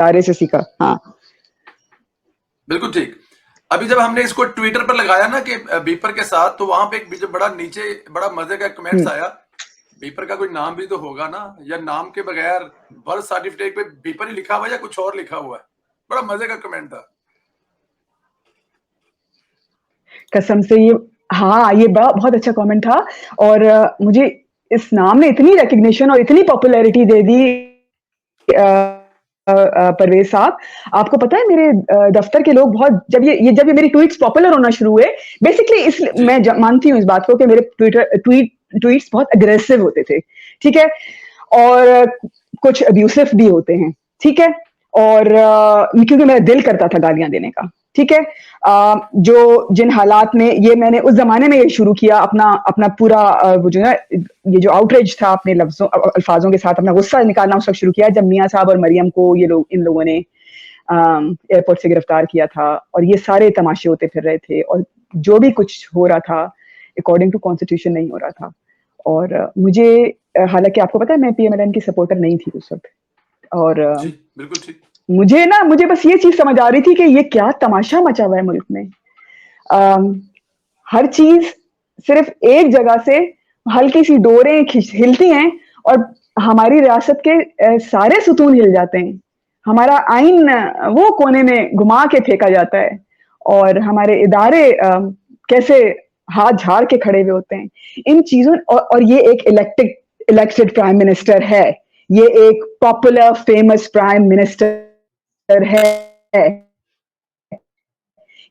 इशारे से सीखा। हाँ बिल्कुल ठीक। अभी जब हमने इसको ट्विटर पर लगाया ना कि बीपर के साथ, तो वहां पे एक जो बड़ा नीचे बड़ा मजे का कमेंट्स आया, बीपर का कोई नाम भी तो होगा ना, या नाम के बगैर बर्थ सर्टिफिकेट पे बीपर ही लिखा हुआ है या कुछ और लिखा हुआ है। बड़ा मजे का कमेंट था। कसम से ये, हाँ ये बहुत अच्छा कमेंट था। और मुझे इस नाम ने इतनी रिकग्निशन और इतनी पॉपुलैरिटी दे दी परवेज साहब। आपको पता है मेरे दफ्तर के लोग बहुत, जब ये मेरी ट्वीट्स पॉपुलर होना शुरू हुए, बेसिकली इस मैं मानती हूँ इस बात को कि मेरे ट्वीट्स बहुत अग्रेसिव होते थे, ठीक है, और कुछ अब्यूसिव भी होते हैं, ठीक है, और क्योंकि मेरा दिल करता था गालियां देने का, ठीक है। जो जिन हालात में ये मैंने उस जमाने में ये शुरू किया अपना पूरा वो जो है ये जो आउटरीच था, अपने लफ्जों अल्फाजों के साथ अपना गुस्सा निकालना उस वक्त शुरू किया जब मियाँ साहब और मरियम को इन लोगों ने एयरपोर्ट से गिरफ्तार किया था, और ये सारे तमाशे होते फिर रहे थे, और जो भी कुछ हो रहा था अकॉर्डिंग टू कॉन्स्टिट्यूशन नहीं हो रहा था। और मुझे हालांकि आपको पता है मैं पीएमएलएन की सपोर्टर नहीं थी उस वक्त, और बिल्कुल ठीक। मुझे बस ये चीज समझ आ रही थी कि ये क्या तमाशा मचा हुआ है मुल्क में। हर चीज सिर्फ एक जगह से हल्की सी डोरें हिलती हैं और हमारी रियासत के सारे सुतून हिल जाते हैं, हमारा आइन वो कोने में घुमा के फेंका जाता है, और हमारे इदारे कैसे हाथ झाड़ के खड़े हुए होते हैं इन चीजों। और ये एक इलेक्टेड प्राइम मिनिस्टर है, ये एक पॉपुलर फेमस प्राइम मिनिस्टर है,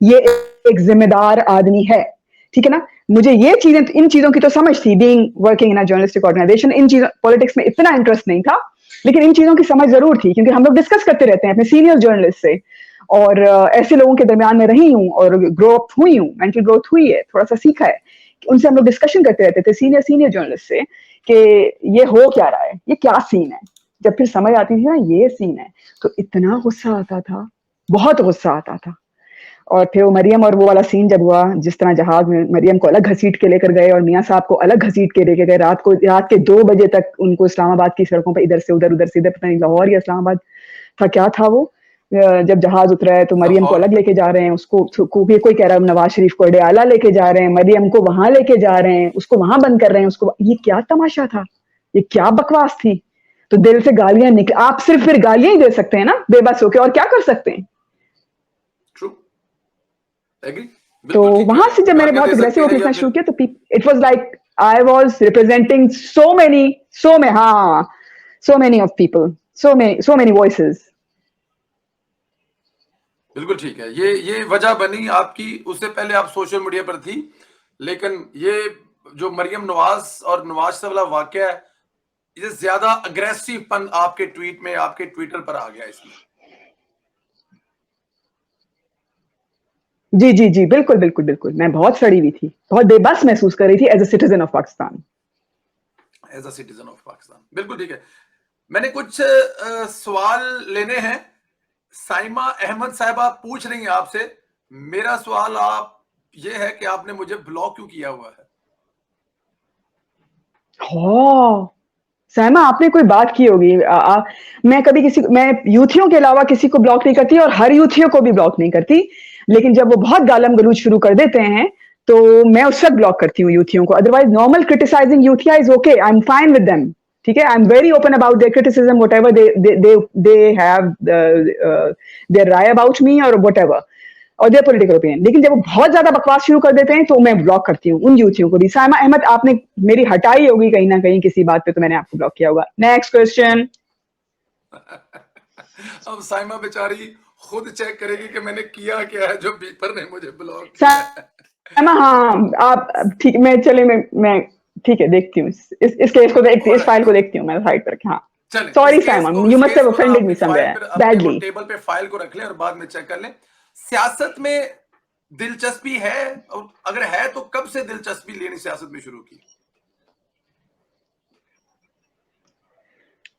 ये एक जिम्मेदार आदमी है, ठीक है ना। मुझे ये चीजें, इन चीजों की तो समझ थी, being working in a journalistic organisation, इन चीजों पॉलिटिक्स में इतना इंटरेस्ट नहीं था, लेकिन इन चीजों की समझ जरूर थी क्योंकि हम लोग डिस्कस करते रहते हैं अपने सीनियर जर्नलिस्ट से, और ऐसे लोगों के दरमियान में रही हूँ और ग्रो अप हुई हूँ, मेंटल ग्रोथ हुई है, थोड़ा सा सीखा है, उनसे हम लोग डिस्कशन करते रहते थे सीनियर जर्नलिस्ट से कि ये हो क्या रहा है, ये क्या सीन है। जब फिर समझ आती थी ना ये सीन है, तो इतना गुस्सा आता था, बहुत गुस्सा आता था। और फिर वो मरियम और वो वाला सीन जब हुआ, जिस तरह जहाज में मरियम को अलग घसीट के लेकर गए और मियाँ साहब को अलग घसीट के लेके गए, रात के 2 बजे तक उनको इस्लामाबाद की सड़कों पर इधर से उधर पता नहीं लाहौर या इस्लामाबाद था क्या था वो, जब जहाज उतरा है तो मरियम को अलग लेके जा रहे हैं, उसको कोई कह रहा है नवाज शरीफ को अडयाला लेके जा रहे हैं, मरियम को वहां लेके जा रहे हैं, उसको वहां बंद कर रहे हैं उसको। ये क्या तमाशा था, ये क्या बकवास थी। तो दिल से गालियां निकल, आप सिर्फ फिर गालियां ही दे सकते हैं ना बेबस होके, और क्या कर सकते हैं। तो वहां से जब मैंने बहुत अग्रेसिव होकर लिखना शुरू किया तो it was like I was representing so many of people, so many voices. बिल्कुल ठीक है। ये वजह बनी आपकी, उससे पहले आप सोशल मीडिया पर थी, लेकिन ये जो मरियम नवाज और नवाज से वाला वाकया है, ये ज्यादा अग्रेसिव पन आपके ट्वीट में, आपके ट्विटर पर आ गया इसमें। जी बिल्कुल मैं बहुत सड़ी हुई थी, बहुत बेबस महसूस कर रही थी as a citizen of Pakistan. बिल्कुल ठीक है। मैंने कुछ सवाल लेने हैं। साइमा अहमद साहब आप पूछ रही हैं आपसे, मेरा सवाल आप ये है कि आपने मुझे ब्लॉक क्यों किया हुआ है। साइमा आपने कोई बात की होगी, मैं यूथियों के अलावा किसी को ब्लॉक नहीं करती और हर यूथियों को भी ब्लॉक नहीं करती, लेकिन जब वो बहुत गालम गलूज शुरू कर देते हैं तो मैं उस वक्त ब्लॉक करती हूँ यूथियों को। अदरवाइज नॉर्मल क्रिटिसाइजिंग यूथिया is okay, I am fine with them, ठीक है। I am very open about their criticism, whatever they have their राय अबाउट मी और व्हाटएवर, और देयर पॉलिटिकल ओपिनियन। लेकिन जब वो बहुत ज्यादा बकवास शुरू कर देते हैं तो मैं ब्लॉक करती हूँ उन यूथियों को भी। साइमा अहमद आपने मेरी हटाई होगी कहीं ना कहीं किसी बात पे, तो मैंने आपको ब्लॉक किया होगा। Next question. अब साइमा बेचारी खुद चेक करेगी कि मैंने किया क्या है जो बीपर ने मुझे ब्लॉक किया है। साइमा हाँ आप ठीक, मैं ठीक है, देखती हूँ इस केस को, देखती इस फाइल को देखती हूँ मैं साइड पर। हाँ sorry Saima, you must have offended me somewhere badly. Table पे फाइल को रख लें और बाद में चेक कर लें। सियासत में दिलचस्पी है, और अगर है तो कब से दिलचस्पी लेनी सियासत में शुरू की।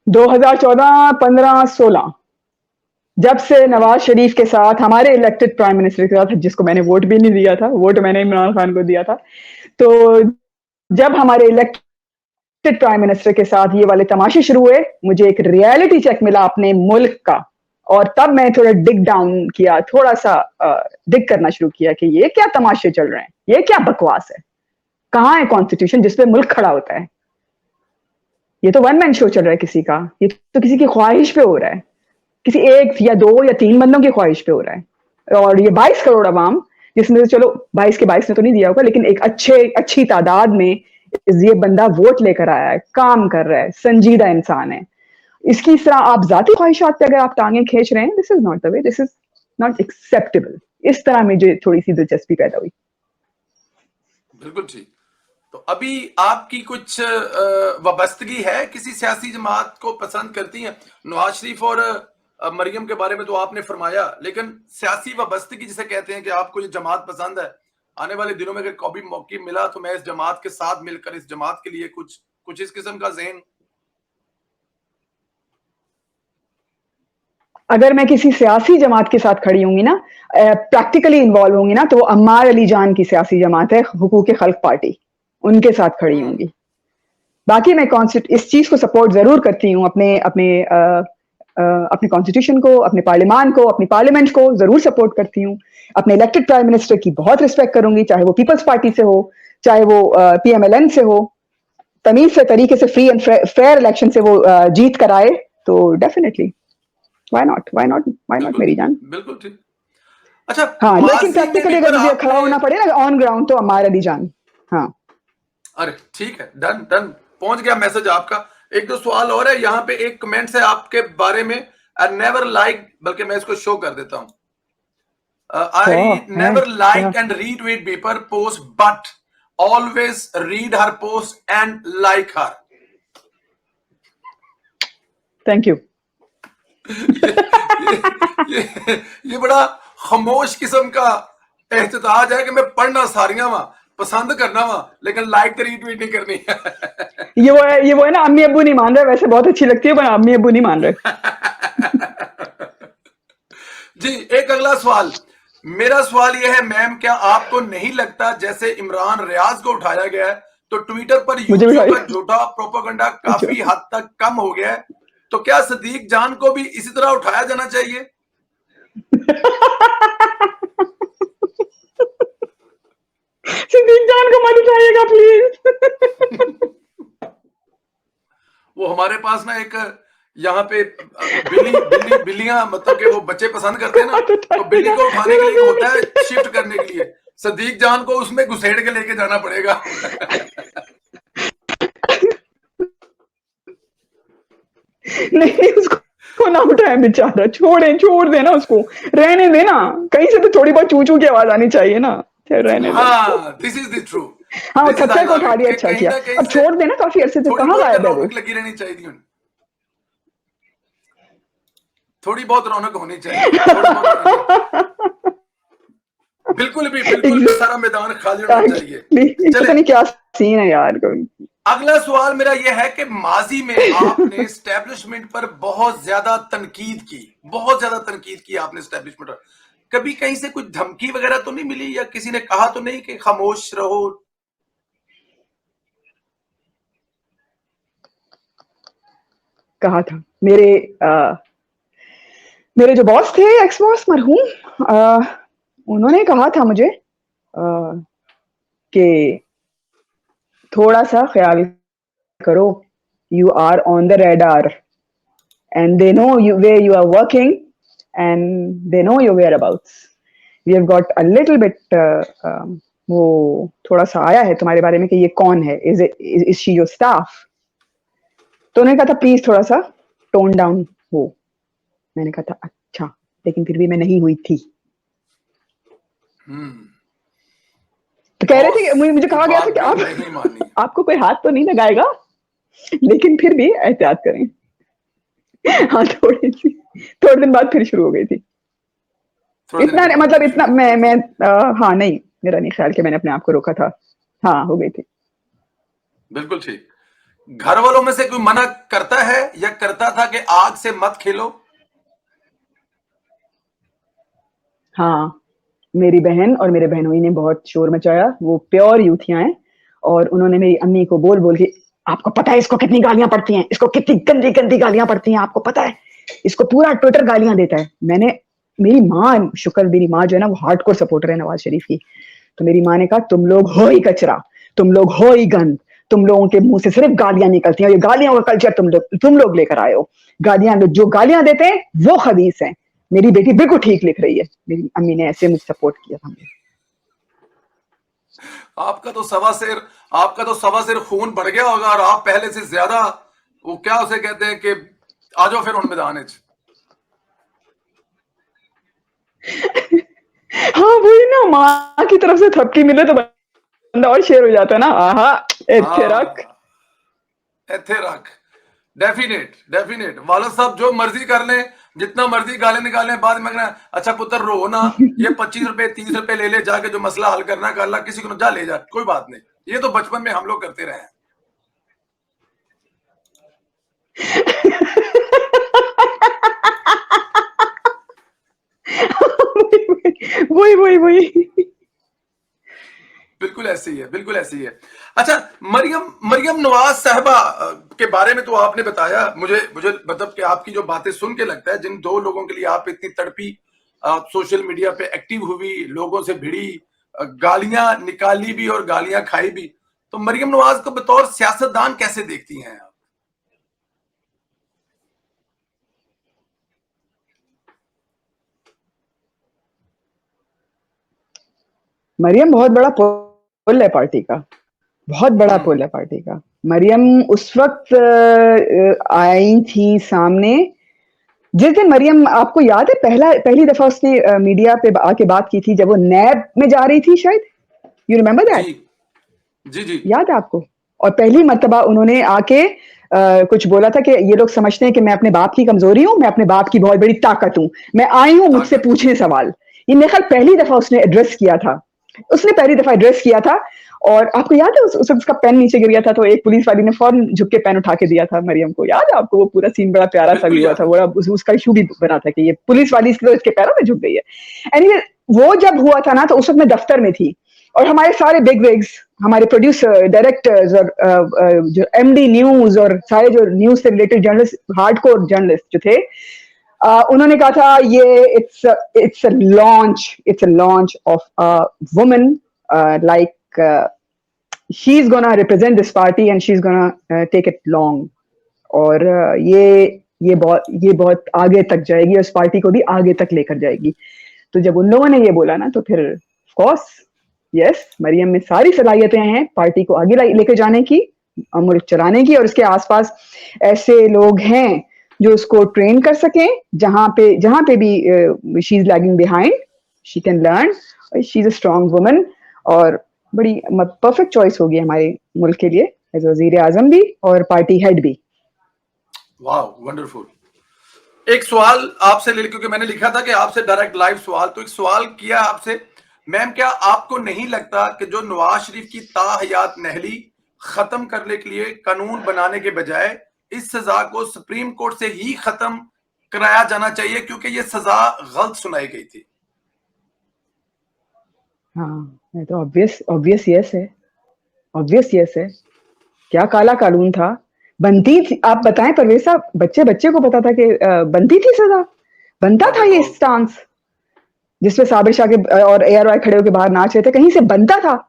2014, 15, 16 जब से नवाज शरीफ के साथ, हमारे इलेक्टेड प्राइम मिनिस्टर के साथ, जिसको मैंने वोट भी नहीं दिया था, वोट मैंने इमरान खान को दिया था, तो जब हमारे इलेक्टेड प्राइम मिनिस्टर के साथ ये वाले तमाशे शुरू हुए, मुझे एक रियलिटी चेक मिला अपने मुल्क का और तब मैं थोड़ा डिग डाउन किया, थोड़ा सा डिग करना शुरू किया कि ये क्या तमाशे चल रहे हैं, ये क्या बकवास है, कहाँ है कॉन्स्टिट्यूशन जिसपे मुल्क खड़ा होता है। ये तो वन मैन शो चल रहा है किसी का, ये तो किसी की ख्वाहिश पे हो रहा है, किसी एक या दो या तीन बंदों की ख्वाहिश पे हो रहा है। और ये 22 करोड़ अवाम, जिसमें से चलो 22 के 22 ने तो नहीं दिया होगा, लेकिन एक अच्छी तादाद में ये बंदा वोट लेकर आया है, काम कर रहा है, संजीदा इंसान है। इसकी इस तरह आप जाती ख्वाहिशात पे अगर आप टांगे खींच रहे हैं, this is not the way, this is not acceptable. इस तरह मुझे थोड़ी सी दिलचस्पी पैदा हुई। बिल्कुल ठीक। तो अभी आपकी कुछ वाबस्तगी है किसी सियासी जमात को? पसंद करती हैं? नवाज शरीफ और मरियम के बारे में तो आपने फरमाया, लेकिन सियासी वाबस्तगी जिसे कहते हैं कि आपको ये जमात पसंद है, आने वाले दिनों में अगर कभी मौका मिला तो मैं इस जमात के साथ मिलकर इस जमात के लिए कुछ इस किस्म का ज़हन? अगर मैं किसी सियासी जमात के साथ खड़ी होंगी ना, प्रैक्टिकली इन्वॉल्व होंगी ना, तो वो अम्मार अली जान की सियासी जमात है, हुकूक खल्क पार्टी, उनके साथ खड़ी होंगी। बाकी मैं इस चीज को सपोर्ट जरूर करती हूँ, अपने कॉन्स्टिट्यूशन को, अपने पार्लियामान को, अपनी पार्लियामेंट को जरूर सपोर्ट करती हूँ। अपने इलेक्टेड प्राइम मिनिस्टर की बहुत रिस्पेक्ट करूंगी, चाहे वो पीपल्स पार्टी से हो, चाहे वो PMLN से हो। तमीज से, तरीके से, फ्री एंड फेयर इलेक्शन से वो जीत कर आए, तो डेफिनेटली व्हाई नॉट मेरी जान। बिल्कुल ठीक। अच्छा, हाँ, लेकिन प्रैक्टिकली अगर मुझे खड़ा होना पड़े ना ऑन ग्राउंड, तो अम्मार अली जान। हाँ, अरे ठीक है, डन पहुंच गया मैसेज आपका। एक दो सवाल और है। यहाँ पे एक कमेंट है आपके बारे में, आई नेवर लाइक, बल्कि मैं इसको शो कर देता हूं। I never like and retweet beeper post but always read her post and like her. Thank you. ये बड़ा खामोश किस्म का एहतजाज है कि मैं पढ़ना सारियां वा, पसंद करना वा, लेकिन लाइक तो रीट्वीट नहीं करनी। ये वो है ना, अम्मी अब्बू नहीं मान रहे। वैसे बहुत अच्छी लगती है, पर अम्मी अब्बू नहीं मान रहे। जी, एक अगला सवाल। मेरा सवाल यह है, मैम, क्या आपको नहीं लगता जैसे इमरान रियाज को उठाया गया है, तो ट्विटर पर यूट्यूब का झूठा प्रोपेगेंडा काफी हद तक कम हो गया है? तो क्या सदीक जान को भी इसी तरह उठाया जाना चाहिए? सदीक जान को मत उठाइएगा प्लीज। वो हमारे पास ना एक यहाँ पे बिल्लियां, मतलब कि वो बच्चे पसंद करते हैं ना, तो बिल्ली को उठाने के लिए होता है, शिफ्ट करने के लिए सदीक जान को उसमें घुसेड़ के लेके जाना पड़ेगा। नहीं, उसको ना उठाए बेचारा, छोड़ देना उसको, रहने देना। कहीं से तो थोड़ी बहुत चू की आवाज आनी चाहिए ना, रहने दे। हाँ, दिस इज द ट्रू। हाँ, खच्चर को उठा दिया, अच्छा किया। अब छोड़ देना, काफी अरसे से कहाँ गायब है वो। लगी रहनी चाहिए, थोड़ी बहुत रौनक होनी चाहिए। बिल्कुल सारा मैदान खाली होना चाहिए। पता नहीं क्या सीन है यार। अगला सवाल मेरा यह है कि माजी में आपने एस्टेब्लिशमेंट पर बहुत ज्यादा तनकीद की आपने एस्टेब्लिशमेंट पर। कभी कहीं से कुछ धमकी वगैरह तो नहीं मिली, या किसी ने कहा तो नहीं कि खामोश रहो? कहा था मेरे जो बॉस थे, एक्स बॉस मरहूम, उन्होंने कहा था मुझे कि थोड़ा सा ख्याल करो, you are on the radar and they know where you are working and they know your whereabouts. We have got a little bit, वो थोड़ा सा आया है तुम्हारे बारे में कि ये कौन है, इज शी योर स्टाफ? तो उन्होंने कहा था प्लीज थोड़ा सा टोन डाउन हो। मैंने कहा था अच्छा, लेकिन फिर भी मैं नहीं हुई थी। तो कह रहे थे कि मुझे कहा गया था कि आपको कोई हाथ तो नहीं लगाएगा, लेकिन फिर भी एहतियात करें। हाँ, थोड़े दिन बाद फिर शुरू हो गई थी। इतना मतलब इतना मैं हाँ, नहीं, मेरा नहीं ख्याल कि मैंने अपने आप को रोका था। हाँ, हो गई थी। बिल्कुल ठीक। घर वालों में से कोई मना करता है या करता था कि आग से मत खेलो? हाँ, मेरी बहन और मेरे बहनोई ने बहुत शोर मचाया। वो प्योर यूथियां हैं, और उन्होंने मेरी अम्मी को बोल के, आपको पता है इसको कितनी गालियां पड़ती हैं, इसको कितनी गंदी गालियां पड़ती हैं, आपको पता है? इसको पूरा ट्विटर गालियां देता है। मेरी माँ, शुक्र मेरी माँ जो है ना वो हार्डकोर सपोर्टर है नवाज शरीफ की, तो मेरी माँ ने कहा तुम लोग हो ही कचरा, तुम लोग हो ही गंद, तुम लोगों के मुंह से सिर्फ गालियां निकलती हैं, और ये गालियों का कल्चर तुम लोग लेकर आए हो। जो गालियां देते हैं वो खबीस हैं। मेरी बेटी बिल्कुल ठीक लिख रही है, मेरी अम्मी ने ऐसे मुझे सपोर्ट किया था। आपका तो सवा सिर खून बढ़ गया होगा, और आप पहले से ज्यादा, वो क्या उसे कहते हैं कि आ जाओ फिर उन मैदान च। हाँ वही ना, माँ की तरफ से थपकी मिले तो बंदा और शेर हो जाता है ना। आहा, इत्थे रख, इत्थे रख। डेफिनेट वालद साहब जो मर्जी कर ले, जितना मर्जी गाले निकाले, बाद में कहना अच्छा पुत्र रो ना, ये 25 रुपए 30 रुपए ले ले, जाके जो मसला हल करना कर ला, किसी को जा ले जा, कोई बात नहीं। ये तो बचपन में हम लोग करते रहे हैं। वही बिल्कुल ऐसे ही है। अच्छा, मरियम नवाज साहबा के बारे में तो आपने बताया, मुझे मतलब कि आपकी जो बातें सुन के लगता है, जिन दो लोगों के लिए आप इतनी तड़पी, सोशल मीडिया पे एक्टिव हुई, लोगों से भिड़ी, गालियां निकाली भी और गालियां खाई भी, तो मरियम नवाज को बतौर सियासतदान कैसे देखती हैं आप? मरियम बहुत बड़ा पुल है पार्टी का, बहुत बड़ा पुल है पार्टी का। मरियम उस वक्त आई थी सामने जिस दिन मरियम, आपको याद है पहली दफा उसने मीडिया पे आके बात की थी, जब वो नैब में जा रही थी शायद, यू रिमेम्बर दैट? जी याद है आपको? और पहली मर्तबा उन्होंने आके कुछ बोला था कि ये लोग समझते हैं कि मैं अपने बाप की कमजोरी हूं, मैं अपने बाप की बहुत बड़ी ताकत हूं, मैं आई हूं मुझसे पूछने सवाल। ये मेरे ख्याल पहली दफा उसने एड्रेस किया था, और आपको याद है उस उसका पेन नीचे गिर गया था, तो एक पुलिस वाली ने फौरन झुक के पेन उठा के दिया था मरियम को। याद है आपको? वो पूरा सीन बड़ा प्यारा सा भी हुआ था, बड़ा उसका इशू भी बना था कि ये पुलिस वाली तो इसके पैरों में झुक गई है। एनीवे, वो जब हुआ था ना, तो उस वक्त मैं दफ्तर में थी, और हमारे सारे बिग विग्स, हमारे प्रोड्यूसर, डायरेक्टर्स, और जो एमडी न्यूज और सारे जो न्यूज से रिलेटेड जर्नलिस्ट, हार्डकोर जर्नलिस्ट जो थे, उन्होंने कहा था ये it's a launch of a woman, like she is gonna represent this party and she is gonna take it long, और ये बहुत आगे तक जाएगी, और इस पार्टी को भी आगे तक लेकर जाएगी। तो जब उन लोगों ने ये बोला ना, तो फिर ऑफ कोर्स यस, मरियम में सारी सलाहियतें हैं पार्टी को आगे लेके जाने की, मुल्क चलाने की, और इसके आसपास ऐसे लोग हैं जो उसको ट्रेन कर सकें, जहां पे भी she is lagging behind, she can learn, she is a strong woman, और बड़ी परफेक्ट चॉइस होगी हमारे मुल्क के लिए, एज वजीर आजम भी और पार्टी हेड भी। वाह, वंडरफुल। एक सवाल आपसे ले, क्योंकि मैंने लिखा था कि आपसे डायरेक्ट लाइव सवाल, तो एक सवाल किया आपसे, मैम क्या आपको नहीं लगता कि जो नवाज शरीफ की ताहयात नहली खत्म करने के लिए कानून बनाने के बजाय इस सजा को सुप्रीम कोर्ट से ही खत्म कराया जाना चाहिए, क्योंकि ये सजा गलत सुनाई गई थी? हाँ, ये तो ऑब्वियस यस है। क्या काला कानून था, बनती थी, आप बताएं परवेज साहब, बच्चे को पता था कि बनती थी सजा, बनता था ये स्टांस जिसपे साबिर शाह के और ए आर वाई खड़े होकर बाहर नाच रहे थे, कहीं से बनता था।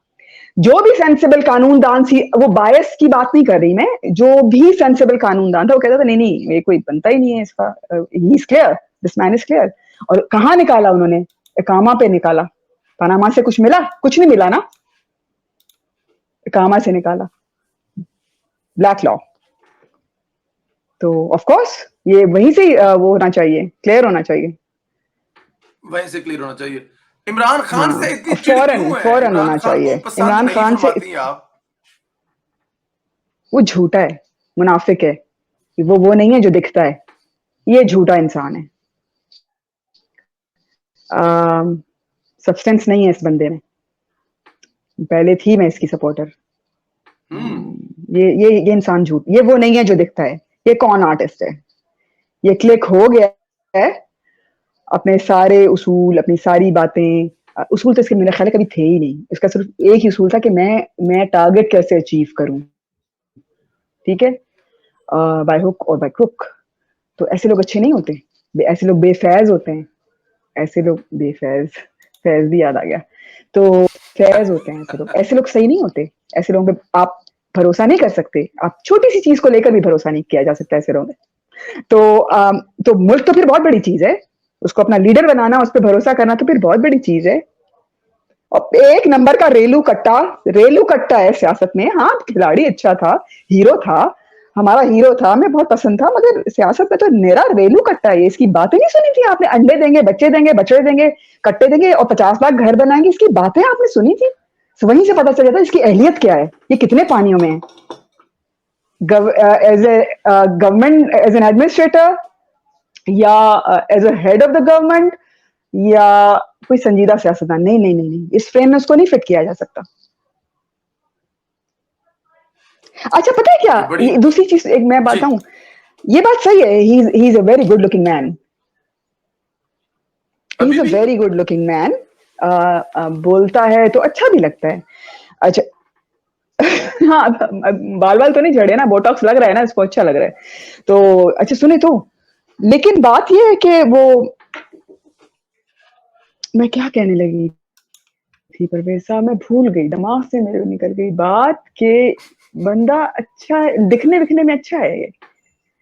जो भी सेंसिबल कानूनदान थी, वो बायस की बात नहीं कर रही मैं, जो भी सेंसिबल कानूनदान था वो कहता था नहीं ये कोई बनता ही नहीं है इसका, he is clear, this man is clear. और कहाँ निकाला उन्होंने? इकामा पे निकाला। पनामा से कुछ मिला? कुछ नहीं मिला ना, इकामा से निकाला, ब्लैक लॉ। तो ऑफ कोर्स ये वहीं से वो होना चाहिए, क्लियर होना चाहिए, वहीं से क्लियर होना चाहिए। इमरान खान से इतनी चिढ़ क्यों है? फौरन इमरान होना खान को चाहिए। पसंद इमरान नहीं खान से, फरमाती आप? वो झूठा है, मुनाफिक है, वो नहीं है जो दिखता है, ये झूठा इंसान है। सब्सटेंस नहीं है इस बंदे में, पहले थी मैं इसकी सपोर्टर। ये इंसान झूठ, ये वो नहीं है जो दिखता है, ये कौन आर्टिस्ट है, ये क्लिक हो गया है, अपने सारे उसूल, अपनी सारी बातें, उसूल तो इसके मेरे ख्याल कभी थे ही नहीं, इसका सिर्फ एक ही उसूल था कि मैं टारगेट कैसे अचीव करूं, ठीक है, बाय हुक और बाय क्रुक। तो ऐसे लोग अच्छे नहीं होते, ऐसे लोग बेफैज होते हैं, ऐसे लोग बेफैज, फैज भी याद आ गया, तो फैज होते हैं ऐसे लोग सही नहीं होते, ऐसे लोगों पे आप भरोसा नहीं कर सकते, आप छोटी सी चीज को लेकर भी भरोसा नहीं किया जा सकता ऐसे लोगों में। तो मुल्क तो फिर बहुत बड़ी चीज है, उसको अपना लीडर बनाना, उस पर भरोसा करना तो फिर बहुत बड़ी चीज है। और एक नंबर का रेलू कट्टा है सियासत में। हाँ, खिलाड़ी अच्छा था, हीरो था, हमारा हीरो था, हमें बहुत पसंद था, मगर सियासत में तो मेरा रेलू कट्टा है। इसकी बातें नहीं सुनी थी आपने? अंडे देंगे, बच्चे देंगे, बछड़े देंगे, कट्टे देंगे और 50 लाख घर बनाएंगे, इसकी बातें आपने सुनी थी? वहीं से पता चल जाता है इसकी अहलियत क्या है, ये कितने पानियों में है। As a government, as an administrator, या as a head of the government, या कोई संजीदा सियासतदान, नहीं नहीं नहीं नहीं, इस फ्रेम में उसको नहीं फिट किया जा सकता। अच्छा, पता है क्या, दूसरी चीज एक मैं बताऊं, ये बात सही है, he is a very good looking man, he is a very good looking man, बोलता है तो अच्छा भी लगता है। अच्छा हाँ, बाल बाल तो नहीं झड़े ना, बोटॉक्स लग रहा है ना इसको, अच्छा लग रहा है तो। अच्छा सुने तो, लेकिन बात ये है कि वो, मैं क्या कहने लगी थी परवेज साहब, मैं भूल गई, दिमाग से मेरे निकल गई बात के बंदा अच्छा है, दिखने विखने में अच्छा है ये,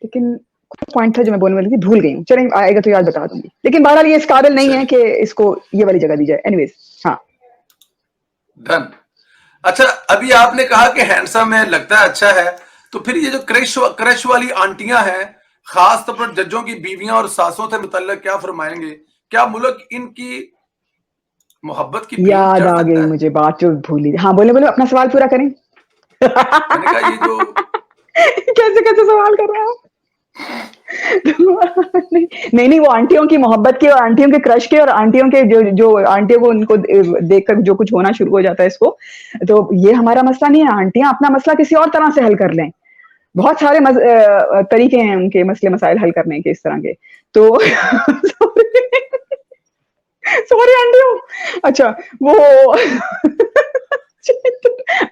लेकिन कुछ पॉइंट था जो मैं बोलने वाली थी, भूल गई हूँ। चलें, आएगा तो याद बता दूंगी, लेकिन बहरहाल ये इस काबिल नहीं है कि इसको ये वाली जगह दी जाए। एनीवेज, हाँ डन। अच्छा, अभी आपने कहा कि हैंडसम है, लगता है अच्छा है, तो फिर ये जो क्रश वाली आंटियां हैं, खास तौर पर जजों की बीवियां और सासों से मुतल्लिक क्या फरमाएंगे? क्या मुल्क इनकी मोहब्बत की भीड़ याद चढ़ आ सकता गई है? मुझे बात जो भूली। हाँ बोले बोले, अपना सवाल पूरा करें। मैंने कहा ये जो कैसे कैसे सवाल कर रहा है नहीं, नहीं नहीं, वो आंटियों की मोहब्बत की और आंटियों के क्रश के और आंटियों के जो जो आंटियों को उनको देखकर जो कुछ होना शुरू हो जाता है इसको, तो ये हमारा मसला नहीं है। आंटियां अपना मसला किसी और तरह से हल कर लें, बहुत सारे तरीके हैं उनके मसले मसाइल हल करने के, इस तरह के। तो सॉरी आंटियों। अच्छा वो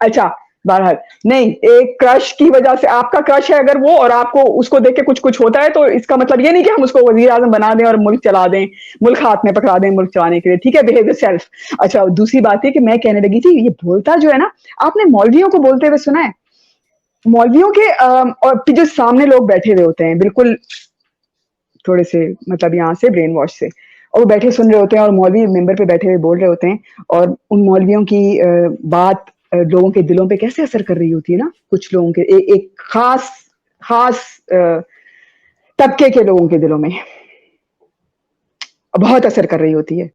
अच्छा, बहरहाल नहीं, एक क्रश की वजह से, आपका क्रश है अगर वो, और आपको उसको देख के कुछ कुछ होता है, तो इसका मतलब ये नहीं कि हम उसको वजीर आजम बना दें और मुल्क चला दें, मुल्क हाथ में पकड़ा दें मुल्क चलाने के लिए, ठीक है, बिहेव सेल्फ। अच्छा, दूसरी बात है कि मैं कहने लगी थी, ये बोलता जो है ना, आपने मौलवियों को बोलते हुए सुना है? मौलवियों के और जो सामने लोग बैठे हुए होते हैं, बिल्कुल थोड़े से मतलब यहाँ से ब्रेन वॉश से, और वो बैठे सुन रहे होते हैं, और मौलवी मेंबर पे बैठे हुए बोल रहे होते हैं, और उन मौलवियों की बात लोगों के दिलों पे कैसे असर कर रही होती है ना, कुछ लोगों के एक खास खास तबके के लोगों के दिलों में बहुत असर कर रही होती है।